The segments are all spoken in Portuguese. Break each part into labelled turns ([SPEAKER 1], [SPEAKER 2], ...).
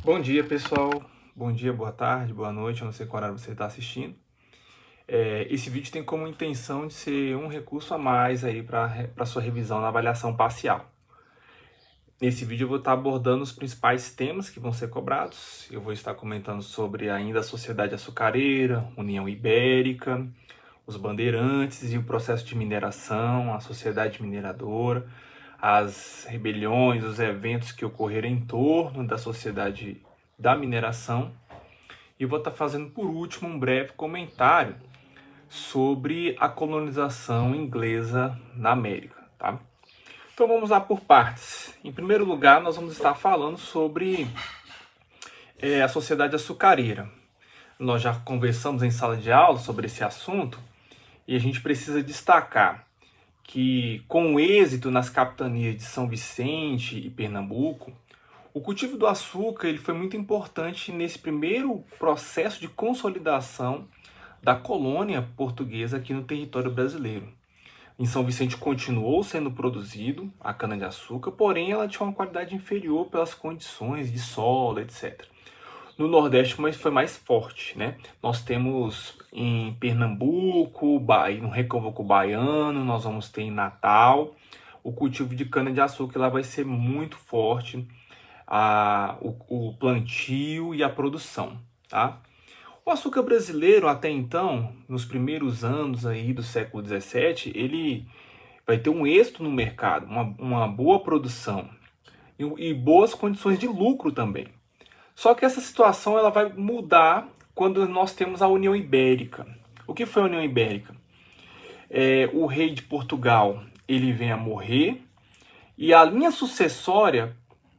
[SPEAKER 1] Bom dia, pessoal. Bom dia, boa tarde, boa noite. Eu não sei qual horário você está assistindo. Esse vídeo tem como intenção de ser um recurso a mais aí para sua revisão na avaliação parcial. Nesse vídeo eu vou estar abordando os principais temas que vão ser cobrados. Eu vou estar comentando sobre ainda a Sociedade Açucareira, União Ibérica, os bandeirantes e o processo de mineração, a sociedade mineradora, as rebeliões, os eventos que ocorreram em torno da sociedade da mineração. E vou estar fazendo por último um breve comentário sobre a colonização inglesa na América, tá? Então vamos lá por partes. Em primeiro lugar, nós vamos estar falando sobre a sociedade açucareira. Nós já conversamos em sala de aula sobre esse assunto e a gente precisa destacar que, com o êxito nas capitanias de São Vicente e Pernambuco, o cultivo do açúcar ele foi muito importante nesse primeiro processo de consolidação da colônia portuguesa aqui no território brasileiro. Em São Vicente continuou sendo produzido a cana-de-açúcar, porém ela tinha uma qualidade inferior pelas condições de solo, etc. No Nordeste mas foi mais forte, né? Nós temos em Pernambuco, no Recôncavo Baiano, nós vamos ter em Natal, o cultivo de cana-de-açúcar lá vai ser muito forte, o plantio e a produção, tá? O açúcar brasileiro, até então, nos primeiros anos aí do século XVII, ele vai ter um êxito no mercado, uma boa produção e boas condições de lucro também. Só que essa situação ela vai mudar quando nós temos a União Ibérica. O que foi a União Ibérica? O rei de Portugal ele vem a morrer e a linha sucessória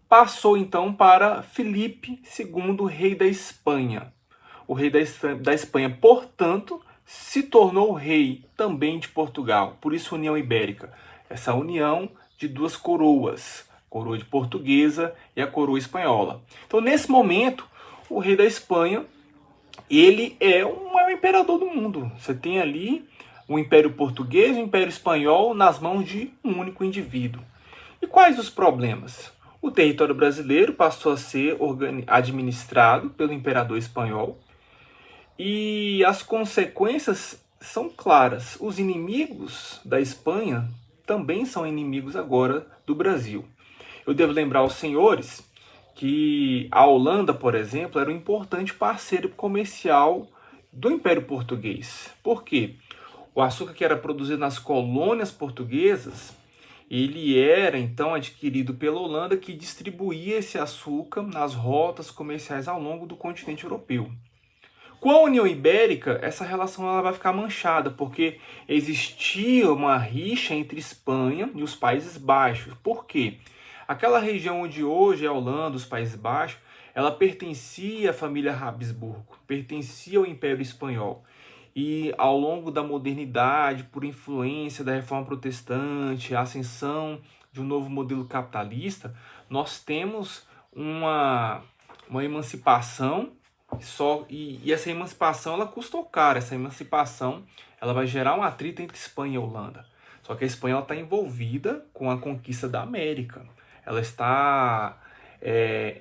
[SPEAKER 1] passou então para Filipe II, rei da Espanha. O rei da Espanha, portanto, se tornou rei também de Portugal. Por isso, União Ibérica. Essa união de duas coroas, a coroa de portuguesa e a coroa espanhola. Então, nesse momento, o rei da Espanha, ele é o maior imperador do mundo. Você tem ali o Império Português e o Império Espanhol nas mãos de um único indivíduo. E quais os problemas? O território brasileiro passou a ser administrado pelo imperador espanhol, e as consequências são claras. Os inimigos da Espanha também são inimigos agora do Brasil. Eu devo lembrar aos senhores que a Holanda, por exemplo, era um importante parceiro comercial do Império Português. Por quê? O açúcar que era produzido nas colônias portuguesas, ele era então adquirido pela Holanda, que distribuía esse açúcar nas rotas comerciais ao longo do continente europeu. Com a União Ibérica, essa relação ela vai ficar manchada, porque existia uma rixa entre Espanha e os Países Baixos. Por quê? Aquela região onde hoje é a Holanda, os Países Baixos, ela pertencia à família Habsburgo, pertencia ao Império Espanhol. E ao longo da modernidade, por influência da Reforma Protestante, a ascensão de um novo modelo capitalista, nós temos uma emancipação e essa emancipação ela custou caro. Essa emancipação ela vai gerar um atrito entre Espanha e Holanda. Só que a Espanha está envolvida com a conquista da América. Ela está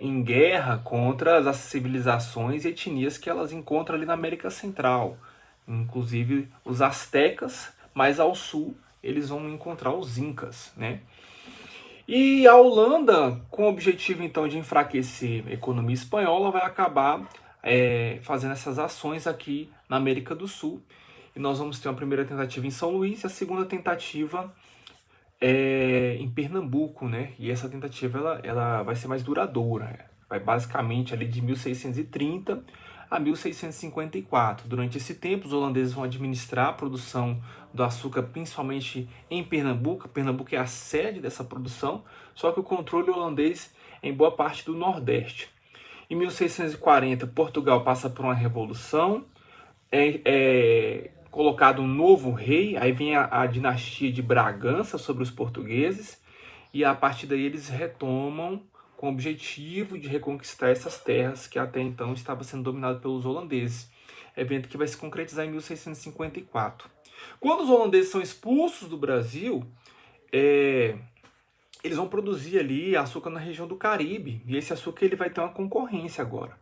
[SPEAKER 1] em guerra contra as civilizações e etnias que elas encontram ali na América Central. Inclusive os astecas, mas ao sul eles vão encontrar os incas, né? E a Holanda, com o objetivo então de enfraquecer a economia espanhola, vai acabar fazendo essas ações aqui na América do Sul. E nós vamos ter uma primeira tentativa em São Luís e a segunda tentativa em Pernambuco, né? E essa tentativa ela vai ser mais duradoura. Vai basicamente ali de 1630 a 1654. Durante esse tempo, os holandeses vão administrar a produção do açúcar, principalmente em Pernambuco. Pernambuco é a sede dessa produção, só que o controle holandês é em boa parte do Nordeste. Em 1640, Portugal passa por uma revolução, colocado um novo rei, aí vem a dinastia de Bragança sobre os portugueses, e a partir daí eles retomam com o objetivo de reconquistar essas terras que até então estavam sendo dominadas pelos holandeses. Evento que vai se concretizar em 1654. Quando os holandeses são expulsos do Brasil, eles vão produzir ali açúcar na região do Caribe, e esse açúcar ele vai ter uma concorrência agora.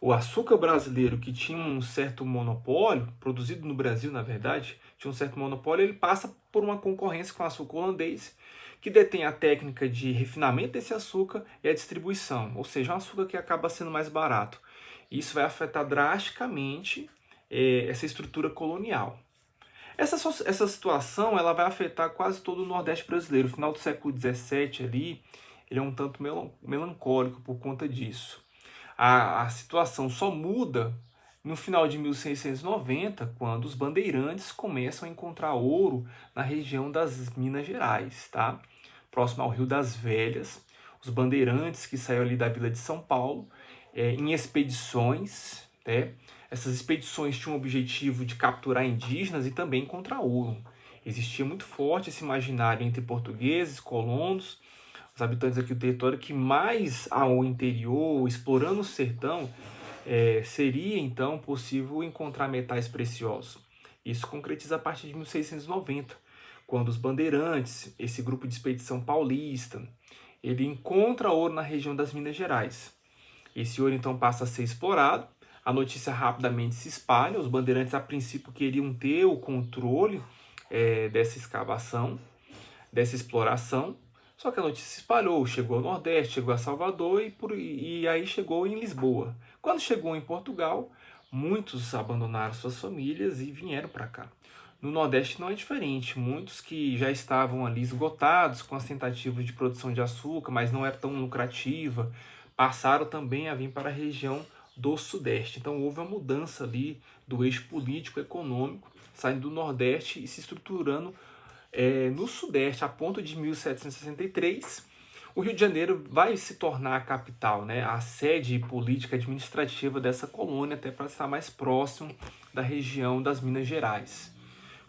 [SPEAKER 1] O açúcar brasileiro, que tinha um certo monopólio, produzido no Brasil, na verdade, tinha um certo monopólio, ele passa por uma concorrência com o açúcar holandês, que detém a técnica de refinamento desse açúcar e a distribuição, ou seja, um açúcar que acaba sendo mais barato. Isso vai afetar drasticamente essa estrutura colonial. Essa situação ela vai afetar quase todo o Nordeste brasileiro. No final do século XVII ali, ele é um tanto melancólico por conta disso. A situação só muda no final de 1690, quando os bandeirantes começam a encontrar ouro na região das Minas Gerais, tá? Próximo ao Rio das Velhas. Os bandeirantes que saíram ali da vila de São Paulo, em expedições, né? Essas expedições tinham o objetivo de capturar indígenas e também encontrar ouro. Existia muito forte esse imaginário entre portugueses, colonos, os habitantes aqui do território, que mais ao interior, explorando o sertão, seria então possível encontrar metais preciosos. Isso concretiza a partir de 1690, quando os bandeirantes, esse grupo de expedição paulista, ele encontra ouro na região das Minas Gerais. Esse ouro então passa a ser explorado, a notícia rapidamente se espalha, os bandeirantes a princípio queriam ter o controle dessa escavação, dessa exploração, só que a notícia se espalhou, chegou ao Nordeste, chegou a Salvador e aí chegou em Lisboa. Quando chegou em Portugal, muitos abandonaram suas famílias e vieram para cá. No Nordeste não é diferente, muitos que já estavam ali esgotados com as tentativas de produção de açúcar, mas não era tão lucrativa, passaram também a vir para a região do Sudeste. Então houve uma mudança ali do eixo político-econômico, saindo do Nordeste e se estruturando no Sudeste, a ponto de 1763, o Rio de Janeiro vai se tornar a capital, né, a sede política administrativa dessa colônia, até para estar mais próximo da região das Minas Gerais.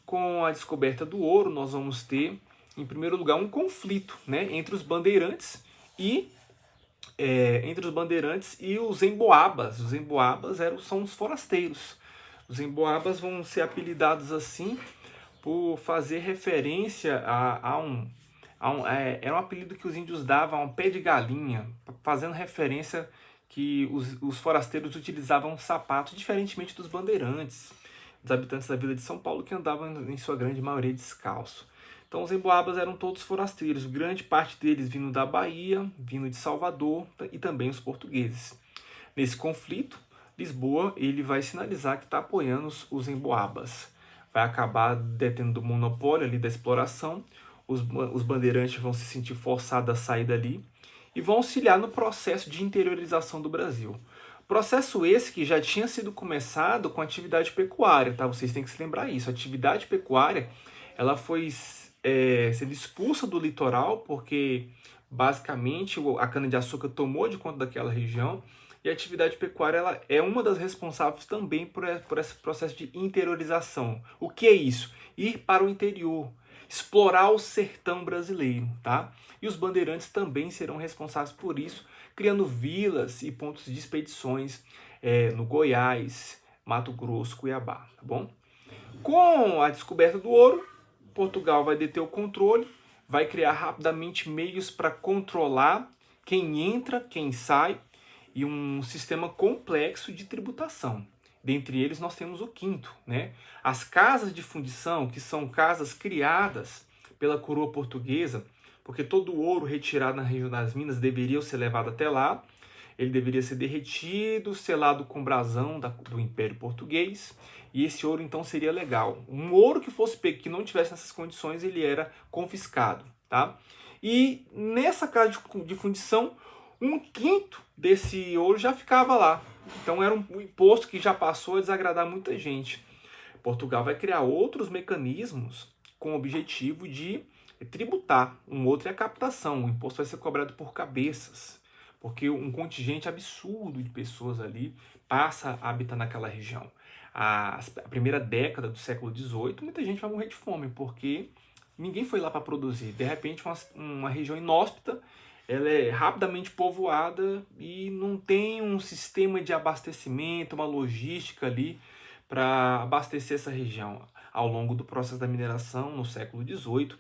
[SPEAKER 1] Com a descoberta do ouro, nós vamos ter, em primeiro lugar, um conflito, né, entre os bandeirantes e os emboabas. Os emboabas são os forasteiros. Os emboabas vão ser apelidados assim por fazer referência era um apelido que os índios davam a um pé de galinha, fazendo referência que os forasteiros utilizavam sapatos, diferentemente dos bandeirantes, dos habitantes da vila de São Paulo, que andavam em sua grande maioria descalço. Então os emboabas eram todos forasteiros, grande parte deles vindo da Bahia, vindo de Salvador e também os portugueses. Nesse conflito, Lisboa ele vai sinalizar que está apoiando os emboabas. Vai acabar detendo o monopólio ali da exploração, os bandeirantes vão se sentir forçados a sair dali e vão auxiliar no processo de interiorização do Brasil. Processo esse que já tinha sido começado com a atividade pecuária, tá? Vocês têm que se lembrar isso. A atividade pecuária ela foi sendo expulsa do litoral porque basicamente a cana-de-açúcar tomou de conta daquela região. E a atividade pecuária ela é uma das responsáveis também por esse processo de interiorização. O que é isso? Ir para o interior, explorar o sertão brasileiro, tá? E os bandeirantes também serão responsáveis por isso, criando vilas e pontos de expedições no Goiás, Mato Grosso, Cuiabá, tá bom? Com a descoberta do ouro, Portugal vai deter o controle, vai criar rapidamente meios para controlar quem entra, quem sai, e um sistema complexo de tributação. Dentre eles nós temos o quinto, né? As casas de fundição, que são casas criadas pela coroa portuguesa, porque todo o ouro retirado na região das Minas deveria ser levado até lá, ele deveria ser derretido, selado com brasão do Império Português, e esse ouro então seria legal. Um ouro que fosse pego, que não tivesse essas condições, ele era confiscado, tá? E nessa casa de fundição, um quinto desse ouro já ficava lá. Então era um imposto que já passou a desagradar muita gente. Portugal vai criar outros mecanismos com o objetivo de tributar. Um outro é a captação. O imposto vai ser cobrado por cabeças, porque um contingente absurdo de pessoas ali passa a habitar naquela região. A primeira década do século XVIII, muita gente vai morrer de fome, porque ninguém foi lá para produzir. De repente, uma região inóspita, ela é rapidamente povoada e não tem um sistema de abastecimento, uma logística ali para abastecer essa região. Ao longo do processo da mineração, no século XVIII,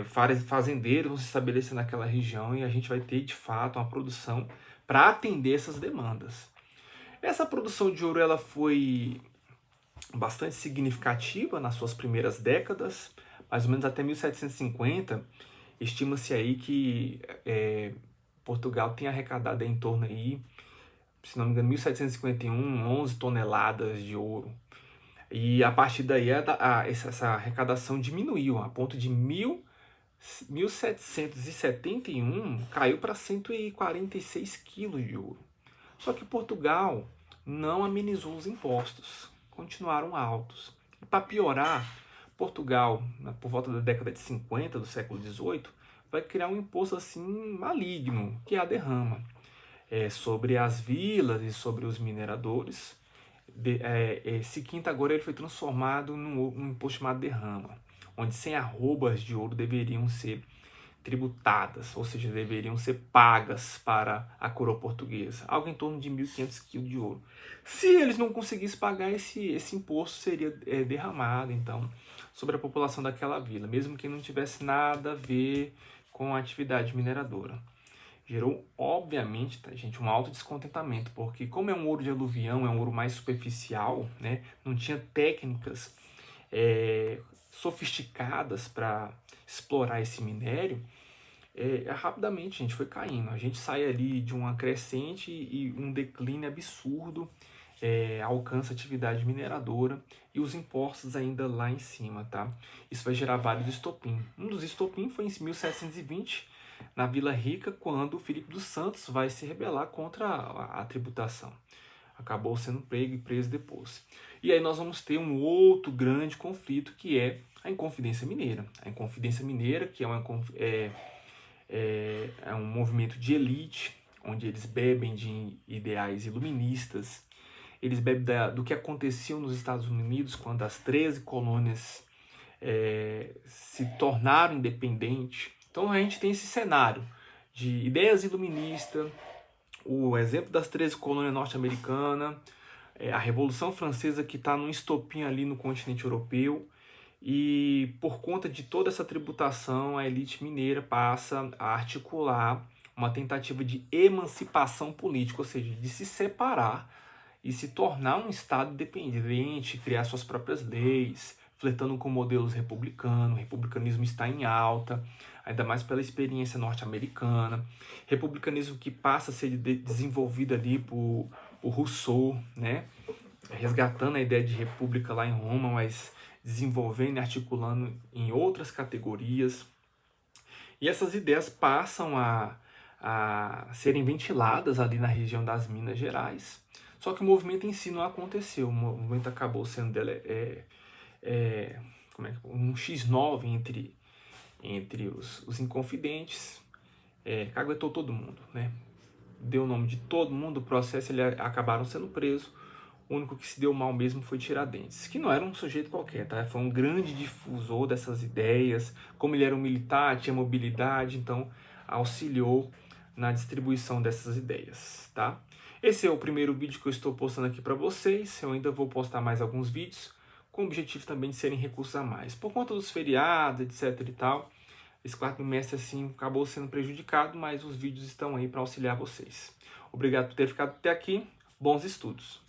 [SPEAKER 1] vários fazendeiros vão se estabelecer naquela região e a gente vai ter, de fato, uma produção para atender essas demandas. Essa produção de ouro ela foi bastante significativa nas suas primeiras décadas, mais ou menos até 1750. Estima-se aí que Portugal tem arrecadado em torno aí, se não me engano, 1751, 11 toneladas de ouro. E a partir daí essa arrecadação diminuiu, a ponto de 1771 caiu para 146 quilos de ouro. Só que Portugal não amenizou os impostos, continuaram altos. E para piorar, Portugal, por volta da década de 50 do século XVIII, vai criar um imposto assim maligno, que é a derrama, sobre as vilas e sobre os mineradores. Esse quinto agora ele foi transformado num imposto chamado derrama, onde 100 arrobas de ouro deveriam ser tributadas, ou seja, deveriam ser pagas para a coroa portuguesa, algo em torno de 1.500 quilos de ouro. Se eles não conseguissem pagar esse imposto, seria derramado, então, sobre a população daquela vila, mesmo que não tivesse nada a ver com a atividade mineradora. Gerou, obviamente, tá, gente, um alto descontentamento, porque como é um ouro de aluvião, é um ouro mais superficial, né, não tinha técnicas sofisticadas para explorar esse minério, rapidamente a gente foi caindo. A gente sai ali de uma crescente e um declínio absurdo, alcança a atividade mineradora e os impostos ainda lá em cima, tá? Isso vai gerar vários estopim. Um dos estopim foi em 1720, na Vila Rica, quando Filipe dos Santos vai se rebelar contra a tributação. Acabou sendo pego e preso depois. E aí nós vamos ter um outro grande conflito, que é a Inconfidência Mineira. A Inconfidência Mineira, que é um movimento de elite, onde eles bebem de ideais iluministas, eles bebem do que aconteceu nos Estados Unidos, quando as 13 colônias se tornaram independentes. Então a gente tem esse cenário de ideias iluministas, o exemplo das 13 colônias norte-americanas, a Revolução Francesa que está num estopim ali no continente europeu, e por conta de toda essa tributação, a elite mineira passa a articular uma tentativa de emancipação política, ou seja, de se separar e se tornar um Estado independente, criar suas próprias leis, flertando com modelos republicanos. O republicanismo está em alta, ainda mais pela experiência norte-americana. Republicanismo que passa a ser desenvolvido ali por Rousseau, né? Resgatando a ideia de república lá em Roma, mas desenvolvendo e articulando em outras categorias. E essas ideias passam a serem ventiladas ali na região das Minas Gerais. Só que o movimento em si não aconteceu. O movimento acabou sendo um X9 entre os inconfidentes, caguetou todo mundo, né? Deu o nome de todo mundo, o processo, eles acabaram sendo presos. O único que se deu mal mesmo foi Tiradentes, que não era um sujeito qualquer, tá? Foi um grande difusor dessas ideias. Como ele era um militar, tinha mobilidade, então auxiliou na distribuição dessas ideias, tá? Esse é o primeiro vídeo que eu estou postando aqui para vocês. Eu ainda vou postar mais alguns vídeos, com o objetivo também de serem recursos a mais. Por conta dos feriados, etc e tal, esse quarto trimestre assim acabou sendo prejudicado, mas os vídeos estão aí para auxiliar vocês. Obrigado por ter ficado até aqui. Bons estudos!